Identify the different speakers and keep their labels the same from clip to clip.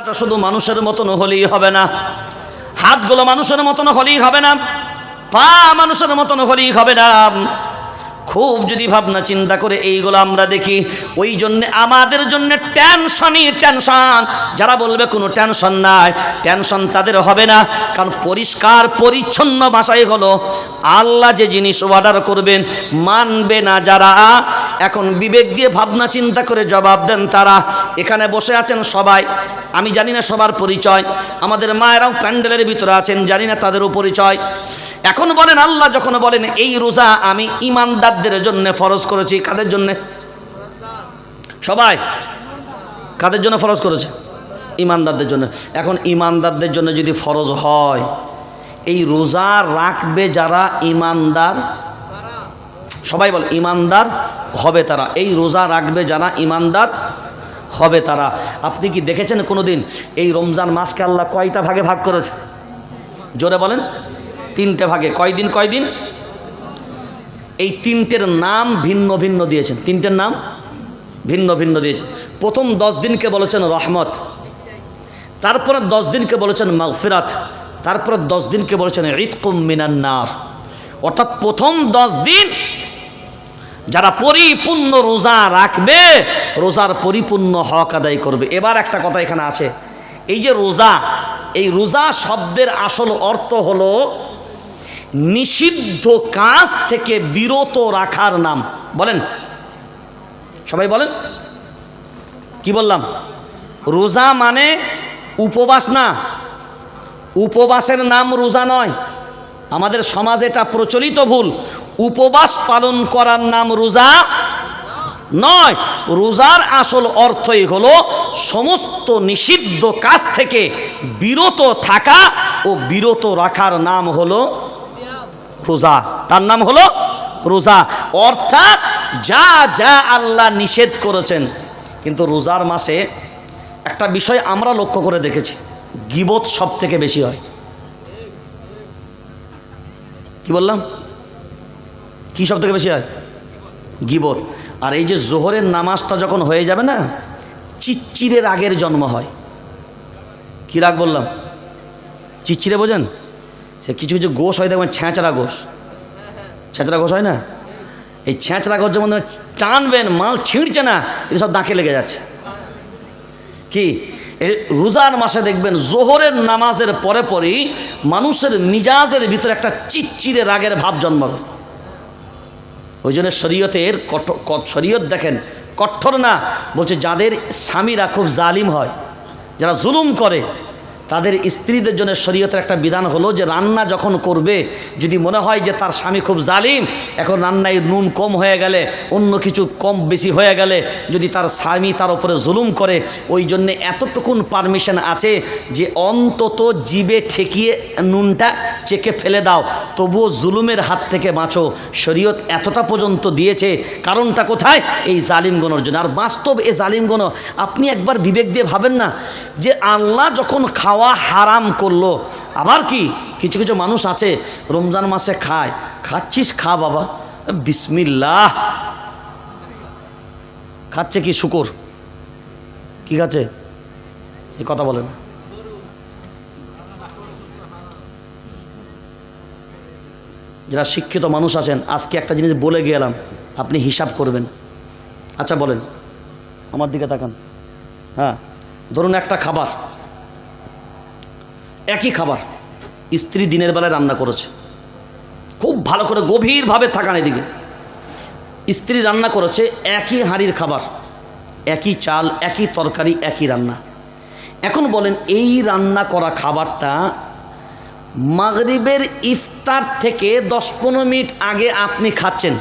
Speaker 1: চেহারাটা শুধু মানুষের মতন হলেই হবে না, হাতগুলো মানুষের মতন হলেই হবে না, পা মানুষের মতন হলেই হবে না। খুব যদি ভাবনা চিন্তা করে এইগুলো আমরা দেখি, ওই জন্যে আমাদের জন্য টেনশনই টেনশন। যারা বলবে কোনো টেনশন নাই, টেনশন তাদের হবে না। কারণ পরিষ্কার পরিচ্ছন্ন ভাষাই হলো আল্লাহ যে জিনিস অর্ডার করবেন মানবে না যারা, এখন বিবেক দিয়ে ভাবনা চিন্তা করে জবাব দেন তারা। এখানে বসে আছেন সবাই, আমি জানি না সবার পরিচয়, আমাদের মায়েরাও প্যান্ডেলের ভিতরে আছেন, জানি না তাদেরও পরিচয়। এখন বলেন, আল্লাহ যখন বলেন এই রোজা আমি ঈমানদারদের জন্য ফরজ করেছি, কাদের জন্য? সবাই কাদের জন্য ফরজ করেছে? ঈমানদারদের জন্য। এখন ঈমানদারদের জন্য যদি ফরজ হয়, এই রোজা রাখবে যারা ঈমানদার, সবাই বলে ঈমানদার হবে তারা, এই রোজা রাখবে যারা ঈমানদার হবে তারা। আপনি কি দেখেছেন কোনোদিন এই রমজান মাসকে আল্লাহ কয়টা ভাগে ভাগ করেছে? জোরে বলেন। 3টে ভাগে। কয়দিন কয়দিন? এই 3টের নাম ভিন্ন ভিন্ন দিয়েছেন, 3টের নাম ভিন্ন ভিন্ন দিয়েছেন। প্রথম 10 দিনকে বলেছেন রহমত, তারপরে 10 দিনকে বলেছেন মাগফিরাত, তারপরে 10 দিনকে বলেছেন ইতকুম মিনান নার। অর্থাৎ প্রথম 10 দিন যারা পরিপূর্ণ রোজা রাখবে, রোজার পরিপূর্ণ হক আদায় করবে। এবার একটা কথা এখানে আছে, এই যে রোজা, এই রোজা শব্দের আসল অর্থ হলো নিষিদ্ধ কাজ থেকে বিরত রাখার নাম। বলেন, সবাই বলেন, কি বললাম? রোজা মানে উপবাস না, উপবাসের নাম রোজা নয়। আমাদের সমাজে এটা প্রচলিত ভুল, উপবাস পালন করার নাম রোজা নয়। রোজার আসল অর্থই হলো সমস্ত নিষিদ্ধ কাজ থেকে বিরত থাকা, ও বিরত রাখার নাম হলো রোজা, তার নাম হলো রোজা। অর্থাৎ যা যা আল্লাহ নিষেধ করেছেন। কিন্তু রোজার মাসে একটা বিষয় আমরা লক্ষ্য করে দেখেছি, গীবত সব থেকে বেশি হয়। কি বললাম? কি সব থেকে বেশি হয়? গীবত। আর এই যে জোহরের নামাজটা যখন হয়ে যাবে না, চিচ্চিরের আগের জন্ম হয়। কি রাগ বললাম? চিচ্চিরে বোঝেন? সে কিছু কিছু গোশ হয়, দেখবেন ছেঁচড়া গোশ, ছেঁচড়া গোশ হয় না? এই ছেঁচড়া গোশ যেমন টানবেন, মাল ছিঁড়ছে না, কিন্তু সব দাঁকে লেগে যাচ্ছে। কি এই রোজার মাসে দেখবেন জোহরের নামাজের পরে পরেই মানুষের মিজাজের ভিতরে একটা চিচ্চিরে রাগের ভাব জন্মাবে। ওই জন্য শরীয়তের শরীয়ত দেখেন কঠোর না, বলছে যাদের স্বামীরা খুব জালিম হয়, যারা জুলুম করে, তাদের স্ত্রীদের জন্য শরীয়তের একটা বিধান হলো যে রান্না যখন করবে, যদি মনে হয় যে তার স্বামী খুব জালিম, এখন রান্নায় নুন কম হয়ে গেলে, অন্য কিছু কম বেশি হয়ে গেলে, যদি তার স্বামী তার উপরে জুলুম করে, ওই জন্যে এতটুকুন পারমিশন আছে যে অন্তত জিবে ঠেকিয়ে নুনটা চেকে ফেলে দাও, তবুও জুলুমের হাত থেকে বাঁচো। শরীয়ত এতটা পর্যন্ত দিয়েছে। কারণটা কোথায়? এই জালিমগণের জন্য। আর বাস্তব এই জালিমগণ, আপনি একবার বিবেক দিয়ে ভাবেন না, যে আল্লাহ যখন খাওয়া হারাম করলো, আবার কি কিছু কিছু মানুষ আছে রমজান মাসে খায়, খাচ্ছিস খা বাবা, বিসমিল্লাহ, খাচ্ছে কি শুকর, কি খাচ্ছে? এই কথা বলে না। যারা শিক্ষিত মানুষ আছেন, আজকে একটা জিনিস বলে গেলাম, আপনি হিসাব করবেন। আচ্ছা বলেন, আমার দিকে তাকান। হ্যাঁ, ধরুন একটা খাবার, একই খাবার স্ত্রী দিনের বেলায় রান্না করেছে, খুব ভালো করে গভীরভাবে থাকান এদিকে। স্ত্রী রান্না করেছে একই হাঁড়ির খাবার, একই চাল, একই তরকারি, একই রান্না। এখন বলেন, এই রান্না করা খাবারটা মাগরিবের ইফতার থেকে 10-15 মিনিট আগে আপনি খাচ্ছেন,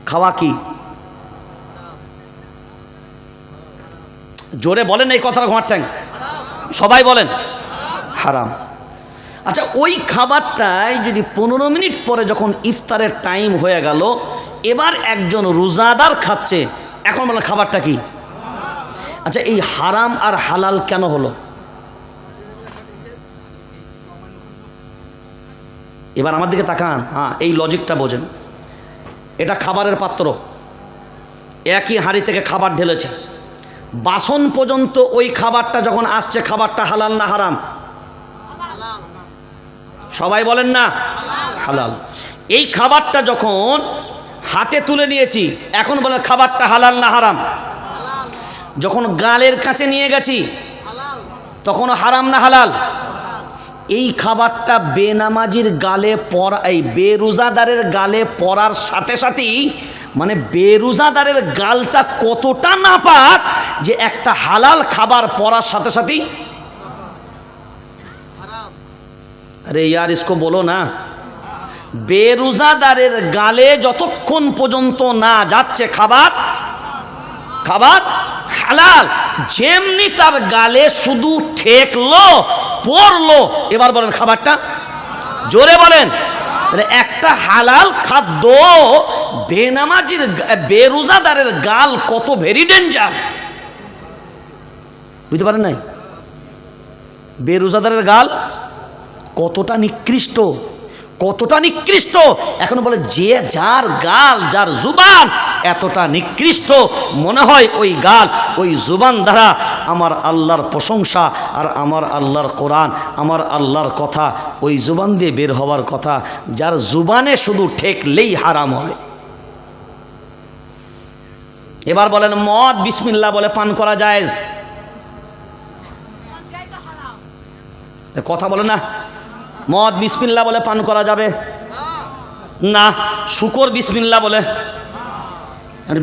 Speaker 1: খাওয়া কি? জোরে বলেন এই কথাটা, ঘোড়ার ঠ্যাং, সবাই বলেন হারাম। আচ্ছা, ওই খাবারটাই যদি 15 মিনিট পরে যখন ইফতারের টাইম হয়ে গেল, এবার একজন রোজাদার খাচ্ছে, এখন বলেন খাবারটা কি? আচ্ছা, এই হারাম আর হালাল কেন হলো? এবার আমার দিকে তাকান। হ্যাঁ, এই লজিকটা বোঝেন। এটা খাবারের পাত্র, একই হাঁড়ি থেকে খাবার ঢেলেছে, বাসন পর্যন্ত ওই খাবারটা যখন আসছে, খাবারটা হালাল না হারাম? সবাই বলেন না হালাল। এই খাবারটা যখন হাতে তুলে নিয়েছি, এখন বলে খাবারটা হালাল না হারাম? যখন গালের কাছে নিয়ে গেছি তখন হারাম না হালাল? এই খাবারটা বেনামাজির গালে পড়া, এই বেরোজাদারের গালে পড়ার সাথে সাথেই, মানে বেরোজাদারের গালটা কতটা নাপাক যে একটা হালাল খাবার পড়ার সাথে সাথেই, আরে ইয়ার ইসকো বলো না, বেরোজাদারের গালে যতক্ষণ পর্যন্ত না যাচ্ছে খাবার, খাবার হালাল। যেমনি তার গালে শুধু ঠেকলো, পড়লো, এবার বলেন খাবারটা জোরে বলেন। তাহলে একটা হালাল খাদ্য বেনামাজির বেরোজাদারের গাল কত ভেরি ডেঞ্জার, বুঝতে পারেন নাই? বেরোজাদারের গাল কতটা নিকৃষ্ট, কতটা নিকৃষ্ট। এখন বলে যে যার গাল, যার জুবান এতটা নিকৃষ্ট, মনে হয় ওই গাল, ওই জুবান দ্বারা আমার আল্লাহর প্রশংসা আর আমার আল্লাহর কোরআন, আমার আল্লাহর কথা ওই জুবান দিয়ে বের হওয়ার কথা, যার জুবানে শুধু ঠেকলেই হারাম হয়। এবার বলেন মদ বিসমিল্লাহ বলে পান করা জায়েজ? কথা বলে না, মদ বিসমিল্লাহ বলে পান করা যাবে না? শুকর বিসমিল্লাহ বলে,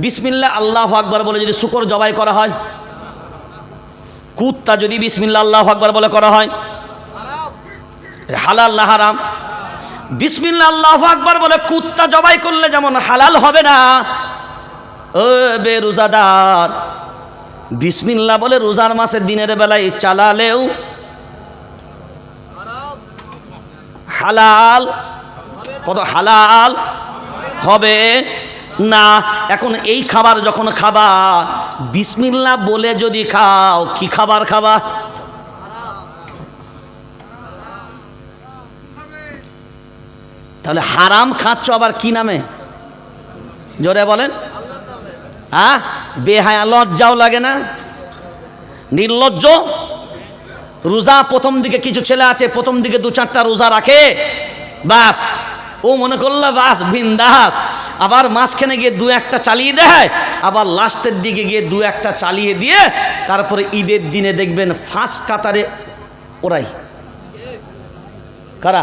Speaker 1: বিসমিল্লাহ আল্লাহু আকবার বলে যদি শুকর জবাই করা হয়, কুত্তা যদি বিসমিল্লাহ আল্লাহু আকবার বলে করা হয়, হালাল না হারাম? বিসমিল্লাহ আল্লাহু আকবার বলে কুত্তা জবাই করলে যেমন হালাল হবে না, ও বেরোজাদার, বিসমিল্লাহ বলে রোজার মাসে দিনের বেলায় চালালেও হালাল, কত হালাল হবে না। এখন এই খাবার যখন খাবা, বিসমিল্লাহ বলে যদি খাও, কি খাবার খাবা? তাহলে হারাম খাচ্ছ আবার কি নামে? জোরে বলেন। বেহায়া, লজ্জাও লাগে না? নির্লজ্জ। রোজা প্রথম দিকে কিছু ছেলে আছে, প্রথম দিকে 2-4টা রোজা রাখে, বাস ও মনে করলো বাস বিন্দাস, আবার মাঝখানে গিয়ে 2-1টা চালিয়ে দেয়, আবার লাস্টের দিকে গিয়ে 2-1টা চালিয়ে দিয়ে তারপরে ঈদের দিনে দেখবেন ফাঁস কাতারে ওরাই কারা,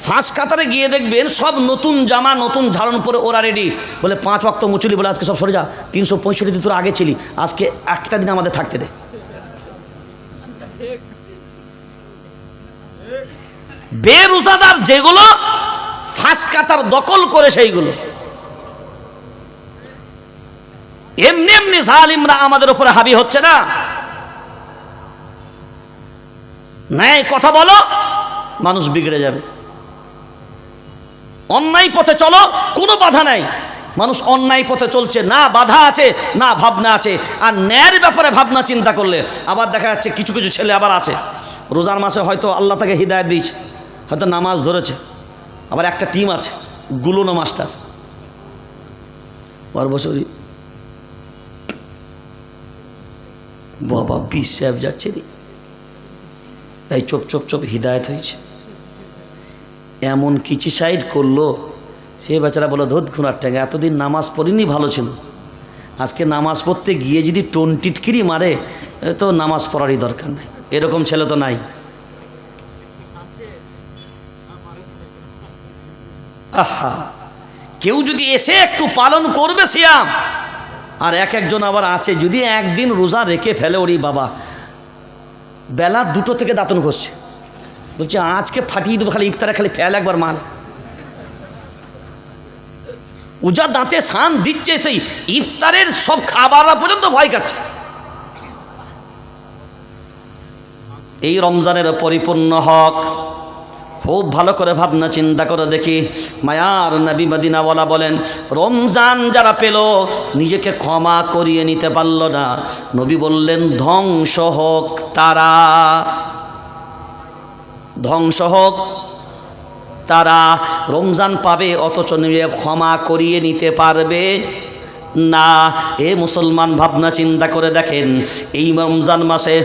Speaker 1: ফাঁস কাতারে গিয়ে দেখবেন সব নতুন জামা, নতুন ঝাড়ন পরে ওরা রেডি, বলে 5 ওয়াক্ত মুচুলি, বলে আজকে সব সরে যা, 365 দিন তোর আগে ছিলি, আজকে একটা দিন আমাদের থাকতে দে। বেরোজাদার যেগুলো ফাঁস কাতার দখল করে, সেইগুলো এমনি এমনি জালিমরা আমাদের উপরে হাবি হচ্ছে না। ন্যায় কথা বলো, মানুষ বিগড়ে যাবে। অন্যায় পথে চলো, কোনো বাধা নাই। মানুষ অন্যায় পথে চলছে, না বাধা আছে না ভাবনা আছে। আর ন্যায়ের ব্যাপারে ভাবনা চিন্তা করলে আবার দেখা যাচ্ছে কিছু কিছু ছেলে আবার আছে, রোজার মাসে হয়তো আল্লাহ তাকে হিদায়াত দিয়েছে, হয়তো নামাজ ধরেছে, আবার একটা টিম আছে গুলোনো মাস্টার, বছরই বাবা 20 সাহেব যাচ্ছে রে, এই চোপ চোপ চোপ হিদায়ত হয়েছে, এমন কিছু সাইড করলো, সে বেচারা বলে ধোদ খুনার ঠেঙ্গা, এতদিন নামাজ পড়িনি ভালো ছিল, আজকে নামাজ পড়তে গিয়ে যদি টোন টিটকিরি মারে তো নামাজ পড়ারই দরকার নেই। এরকম ছেলে তো নাই। আহা, কেউ যদি এসে একটু পালন করবে সিয়াম, আর একজন আবার আছে যদি একদিন রোজা রেখে ফেলে, ওরে বাবা বেলা 2টো থেকে দাঁতন ঘষছে, বলছে আজকে ফাটিয়ে দেবো, খালি ইফতারে খালি ফেল একবার মাল, উজা দাঁতে সান দিচ্ছে, সেই ইফতারের সব খাবাররা পর্যন্ত ভয় খাচ্ছে। এই রমজানের পরিপূর্ণ হক খুব ভালো করে ভাবনা চিন্তা করে দেখি। মায়ার নবী মদিনাওয়ালা বলেন, রমজান যারা পেল নিজেকে ক্ষমা করিয়ে নিতে পারল না, নবী বললেন ধ্বংস হোক তারা, ধ্বংস হোক তারা। রমজান পাবে অথচ নিজে ক্ষমা করিয়ে নিতে পারবে না, এ মুসলমান ভাবনা চিন্তা করে দেখেন, এই রমজান মাসে